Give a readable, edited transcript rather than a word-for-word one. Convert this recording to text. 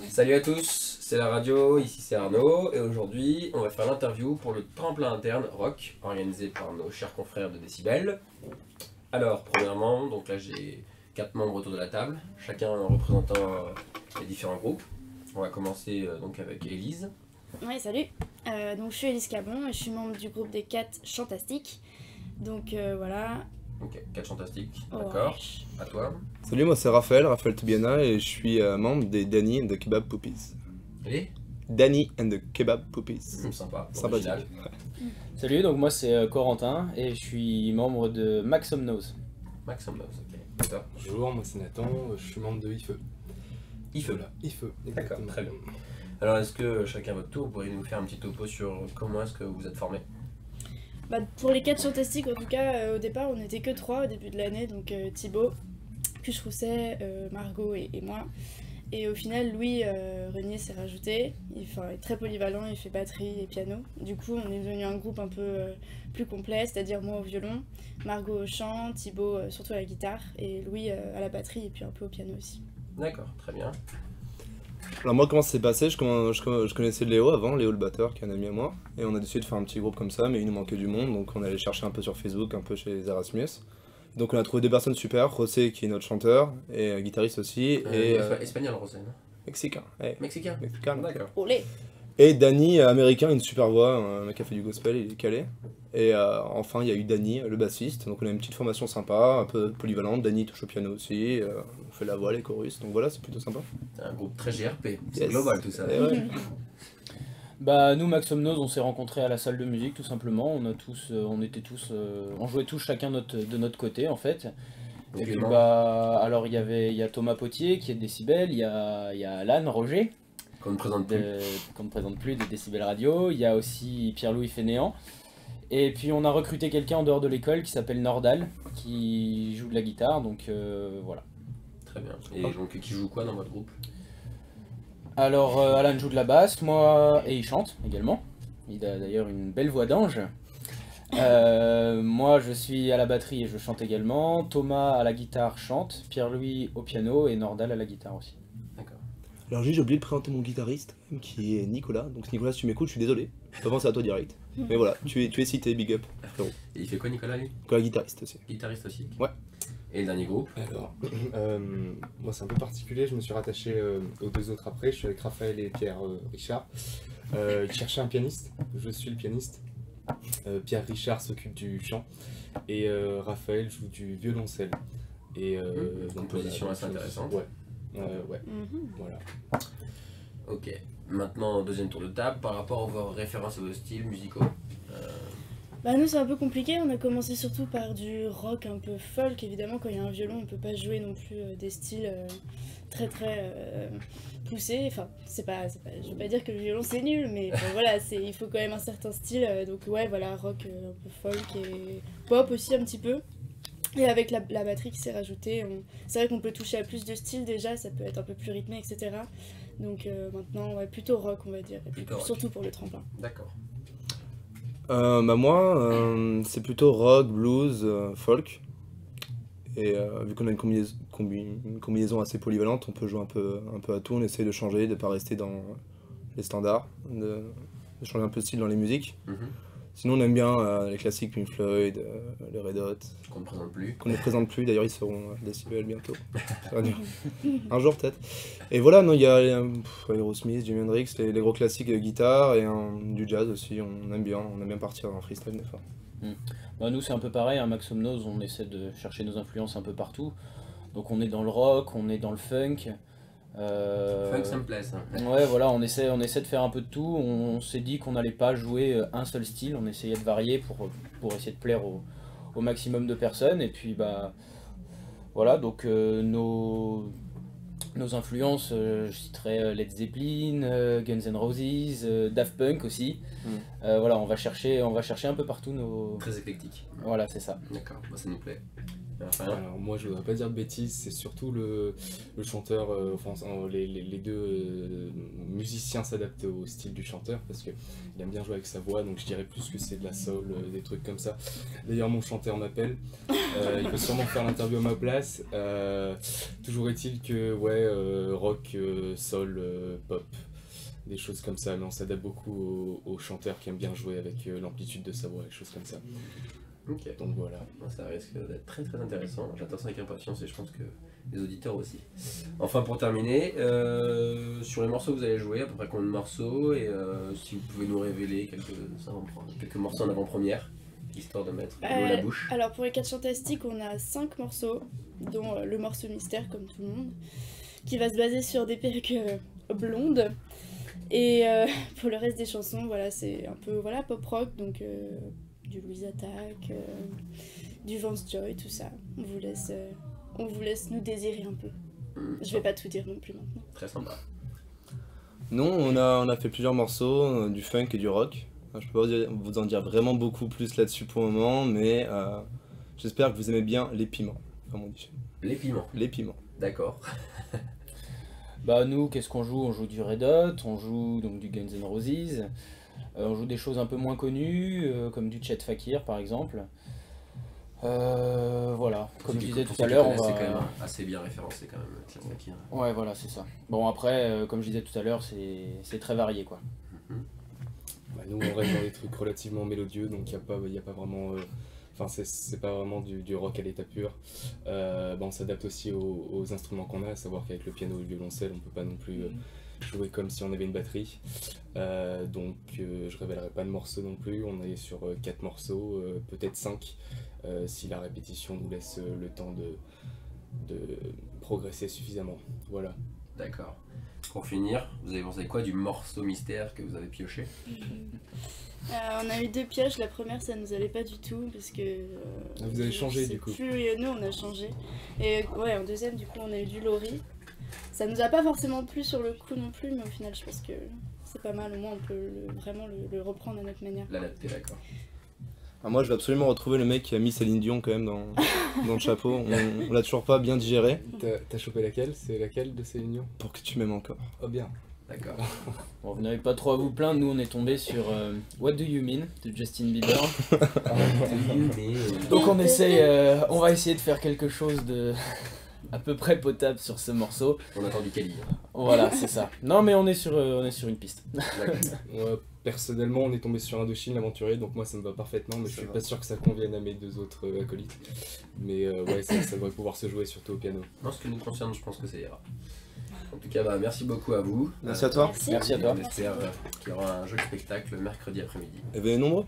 Salut à tous, c'est la radio, ici c'est Arnaud, et aujourd'hui on va faire l'interview pour le tremplin interne rock organisé par nos chers confrères de Décibel. Alors, premièrement, donc là j'ai 4 membres autour de la table, chacun représentant les différents groupes. On va commencer donc avec Élise. Oui, salut. Donc je suis Élise Cabon et je suis membre du groupe des 4 Chantastiques. Donc voilà. Ok, 4 Chantastiques, d'accord. À toi. Salut, moi c'est Raphaël Toubiana et je suis membre des Danny and the Kebab Poopies. Et Danny and the Kebab Poopies. Sympa, Sympathique. original. Salut, donc moi c'est Corentin et je suis membre de Maximum Nose. Maximum Nose, ok. Et toi? Bonjour, moi c'est Nathan, je suis membre de IFE. IFE. Voilà, IFE, D'accord, exactement. très bien. Alors est-ce que chacun à votre tour, vous pourriez nous faire un petit topo sur comment est-ce que vous êtes formé? Bah, pour les 4 Chantastiques, en tout cas, au départ, on n'était que 3 au début de l'année. Donc Thibaut, Cuche Rousset, Margot et moi. Et au final, Louis Renier s'est rajouté. Il est très polyvalent, il fait batterie et piano. Du coup, on est devenu un groupe un peu plus complet, c'est-à-dire moi au violon, Margot au chant, Thibaut surtout à la guitare, et Louis à la batterie et puis un peu au piano aussi. D'accord, très bien. Alors moi comment ça s'est passé, je connaissais Léo avant, Léo le batteur qui est un ami à moi, et on a décidé de faire un petit groupe comme ça, mais il nous manquait du monde, donc on allait chercher un peu sur Facebook, un peu chez les Erasmus. Donc on a trouvé des personnes super, José qui est notre chanteur, et guitariste aussi, et Espagnol, Rosé, non? mexicain, Mexicain? mexicain. D'accord. Olé. Et Danny, américain, une super voix, un mec qui a fait du gospel, il est calé. Et enfin il y a eu Danny, le bassiste, donc on a une petite formation sympa, un peu polyvalente, Danny touche au piano aussi, on fait la voix, les chorus, donc voilà, c'est plutôt sympa. C'est un groupe très GRP, c'est Yes. global tout ça. Et ouais. Bah nous Maximum Nose on s'est rencontrés à la salle de musique tout simplement, on jouait tous chacun de notre côté en fait. Et puis bah alors il y a Thomas Potier qui est de Décibel, il y a Alan Roger Qu'on ne présente plus. qu'on ne présente plus de Décibel Radio, il y a aussi Pierre-Louis Fénéant. Et puis on a recruté quelqu'un en dehors de l'école qui s'appelle Nordal, qui joue de la guitare, donc voilà. Très bien. Et donc qui joue quoi dans votre groupe? Alors Alan joue de la basse, moi, et il chante également. Il a d'ailleurs une belle voix d'ange. Moi je suis à la batterie et je chante également. Thomas à la guitare chante, Pierre-Louis au piano et Nordal à la guitare aussi. D'accord. Alors j'ai oublié de présenter mon guitariste, qui est Nicolas. Donc Nicolas, si tu m'écoutes, je suis désolé. Je peux penser à toi direct. Mais voilà, tu es cité, big up, frérot. Et il fait quoi Nicolas lui? Nicolas, guitariste aussi. Guitariste aussi? Ouais. Et le dernier groupe? Alors, moi c'est un peu particulier, je me suis rattaché aux deux autres après, je suis avec Raphaël et Pierre Richard. Ils cherchaient un pianiste, je suis le pianiste. Pierre Richard s'occupe du chant et Raphaël joue du violoncelle. Et Composition voilà, assez intéressante. Ouais, ouais, voilà. Ok. Maintenant, deuxième tour de table, par rapport à vos références et vos styles musicaux. Bah nous c'est un peu compliqué, on a commencé surtout par du rock un peu folk. Évidemment quand il y a un violon on peut pas jouer non plus des styles très poussés. Enfin je veux pas dire que le violon c'est nul, mais bon, voilà, il faut quand même un certain style. Donc ouais voilà, rock un peu folk et pop aussi un petit peu. Et avec la batterie qui s'est rajoutée, c'est vrai qu'on peut toucher à plus de styles déjà, ça peut être un peu plus rythmé, etc. Donc maintenant ouais, plutôt rock on va dire, et puis, Plutôt rock. surtout pour le tremplin. D'accord. Bah moi, c'est plutôt rock, blues, folk. Et vu qu'on a une combinaison assez polyvalente, on peut jouer un peu à tout, on essaie de changer, de pas rester dans les standards, de changer un peu de style dans les musiques. Sinon on aime bien les classiques Pink Floyd, les Red Hot, Qu'on ne présente plus. qu'on ne présente plus, d'ailleurs ils seront à Décibel bientôt. Ça va dire. Un jour peut-être. Et voilà, non, il y a Aerosmith, Jimi Hendrix, les gros classiques de guitare et du jazz aussi, on aime bien partir en freestyle des fois. Bah nous c'est un peu pareil, Maximum Nose on essaie de chercher nos influences un peu partout. Donc on est dans le rock, on est dans le funk. Funk, ça me plaît ça. Ouais voilà, on essaie de faire un peu de tout. On s'est dit qu'on n'allait pas jouer un seul style, on essayait de varier pour essayer de plaire au maximum de personnes. Et puis bah voilà, donc nos influences, je citerai Led Zeppelin, Guns N' Roses, Daft Punk aussi. Voilà, on va chercher un peu partout nos... Très éclectique. Voilà, c'est ça. D'accord, moi ça nous plaît. Alors moi je voudrais pas dire de bêtises, c'est surtout le chanteur, les deux musicien s'adapte au style du chanteur parce qu'il aime bien jouer avec sa voix, donc je dirais plus que c'est de la soul, des trucs comme ça. D'ailleurs, mon chanteur m'appelle, il peut sûrement faire l'interview à ma place. Toujours est-il que, ouais, rock, soul, pop, des choses comme ça, mais on s'adapte beaucoup aux chanteurs qui aiment bien jouer avec l'amplitude de sa voix, des choses comme ça. Ok. Donc voilà. Ça risque d'être très très intéressant. J'attends ça avec impatience et je pense que les auditeurs aussi. Enfin, pour terminer, sur les morceaux que vous allez jouer, à peu près combien de morceaux, et si vous pouvez nous révéler quelques morceaux en avant-première, histoire de mettre l'eau à la bouche. Alors pour les 4 fantastiques, on a 5 morceaux, dont le morceau mystère comme tout le monde, qui va se baser sur des perruques blondes. Et pour le reste des chansons, voilà, c'est un peu voilà, pop rock, donc du Louise Attaque, du Vance Joy, tout ça. On vous laisse nous désirer un peu. Je vais pas tout dire non plus maintenant. Très sympa. Non, on a fait plusieurs morceaux, du funk et du rock. Je peux pas vous en dire vraiment beaucoup plus là-dessus pour le moment, mais j'espère que vous aimez bien les piments, comme on dit. Les piments. Les piments. D'accord. Bah nous, qu'est-ce qu'on joue? On joue du Red Hot, on joue donc du Guns N' Roses, on joue des choses un peu moins connues, comme du Chet Fakir par exemple. Voilà, comme je disais tout à l'heure, on va... C'est quand même assez bien référencé quand même, Chet Fakir. Ouais, voilà, c'est ça. Bon après, comme je disais tout à l'heure, c'est très varié quoi. Bah, nous on reste dans des trucs relativement mélodieux, donc il n'y a pas vraiment... Enfin, c'est pas vraiment du rock à l'état pur. On s'adapte aussi aux instruments qu'on a, à savoir qu'avec le piano et le violoncelle, on peut pas non plus jouer comme si on avait une batterie. Je révélerai pas de morceaux non plus, on est sur 4 morceaux, peut-être 5, si la répétition nous laisse le temps de progresser suffisamment. Voilà. D'accord. Pour finir, vous avez pensé quoi du morceau mystère que vous avez pioché? On a eu 2 pioches, la première ça nous allait pas du tout parce que... Vous avez changé du coup? Nous on a changé. Et ouais, en deuxième du coup on a eu du Laurie. Ça nous a pas forcément plu sur le coup non plus, mais au final je pense que c'est pas mal, au moins on peut vraiment le reprendre à notre manière. L'adapter, d'accord. Moi je vais absolument retrouver le mec qui a mis Céline Dion quand même dans le chapeau, on l'a toujours pas bien digéré. T'as chopé laquelle? C'est laquelle de Céline Dion? Pour que tu m'aimes encore. Oh bien. D'accord. Bon, vous n'avez pas trop à vous plaindre, nous on est tombé sur What Do You Mean de Justin Bieber. Donc on va essayer de faire quelque chose de à peu près potable sur ce morceau. On attend du Kali. Voilà, c'est ça. Non mais on est sur une piste. Personnellement, on est tombé sur Indochine l'aventurier, donc moi ça me va parfaitement, mais je suis pas sûr que ça convienne à mes 2 autres acolytes. Mais ouais, ça devrait pouvoir se jouer surtout au piano. En ce qui nous concerne, je pense que ça ira. En tout cas, merci beaucoup à vous. Merci à toi. Merci. Merci à toi. On espère qu'il y aura un joli spectacle mercredi après-midi. Et venez nombreux.